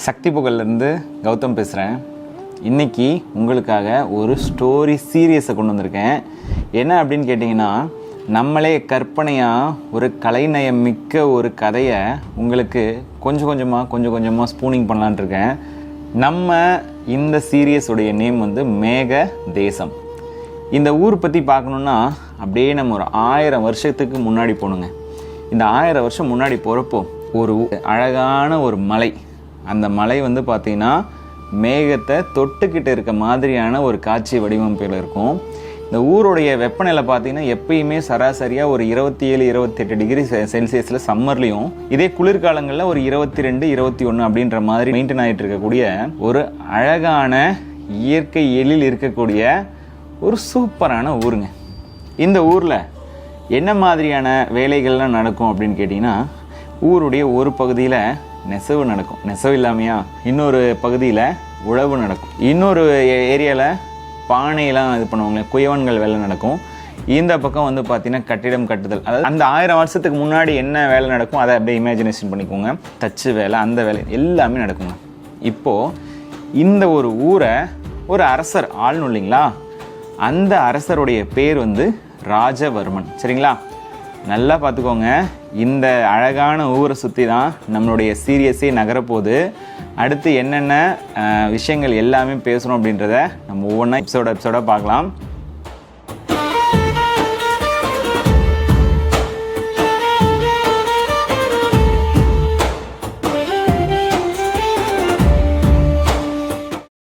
சக்தி புகழ்லேருந்து கௌதம் பேசுகிறேன். இன்றைக்கி உங்களுக்காக ஒரு ஸ்டோரி சீரியஸை கொண்டு வந்திருக்கேன். என்ன அப்படின்னு கேட்டிங்கன்னா, நம்மளே கற்பனையாக ஒரு கலைநயம் மிக்க ஒரு கதையை உங்களுக்கு கொஞ்சம் கொஞ்சமாக ஸ்பூனிங் பண்ணலான் இருக்கேன். நம்ம இந்த சீரியஸுடைய நேம் வந்து மேக தேசம். இந்த ஊர் பற்றி பார்க்கணுன்னா அப்படியே நம்ம ஒரு 1000 வருஷத்துக்கு முன்னாடி போகணுங்க. இந்த 1000 வருஷம் முன்னாடி போகிறப்போ ஒரு அழகான ஒரு மலை, அந்த மலை வந்து பார்த்திங்கன்னா மேகத்தை தொட்டுக்கிட்டு இருக்க மாதிரியான ஒரு காட்சி வடிவமைப்பில் இருக்கும். இந்த ஊருடைய வெப்பநிலை பார்த்திங்கன்னா எப்பயுமே சராசரியாக ஒரு 27-28 டிகிரி செல்சியஸில் சம்மர்லேயும், இதே குளிர்காலங்களில் ஒரு 22-21 அப்படின்ற மாதிரி மெயின்டைன் ஆகிட்டு இருக்கக்கூடிய ஒரு அழகான இயற்கை எழில் இருக்கக்கூடிய ஒரு சூப்பரான ஊருங்க. இந்த ஊரில் என்ன மாதிரியான வேலைகள்லாம் நடக்கும் அப்படின்னு கேட்டிங்கன்னா, ஊருடைய ஒரு பகுதியில் நெசவு நடக்கும், நெசவு இல்லாமையா இன்னொரு பகுதியில் உழவு நடக்கும், இன்னொரு ஏரியாவில் பானையெல்லாம் இது பண்ணுவாங்க, குயவன்கள் வேலை நடக்கும். இந்த பக்கம் வந்து பார்த்திங்கன்னா கட்டிடம் கட்டுதல், அதாவது அந்த 1000 வருஷத்துக்கு முன்னாடி என்ன வேலை நடக்கும் அதை அப்படியே இமேஜினேஷன் பண்ணிக்கோங்க. தச்சு வேலை, அந்த வேலை எல்லாமே நடக்குங்க. இப்போது இந்த ஒரு ஊரை ஒரு அரசர் ஆளணும் இல்லைங்களா, அந்த அரசருடைய பேர் வந்து ராஜவர்மன். சரிங்களா, நல்லா பார்த்துக்கோங்க. இந்த அழகான ஊரை சுற்றி தான் நம்மளுடைய சீரியஸே நகரப்போகுது. அடுத்து என்னென்ன விஷயங்கள் எல்லாமே பேசுகிறோம் அப்படின்றத நம்ம ஒவ்வொன்றா எபிசோடாக பார்க்கலாம்.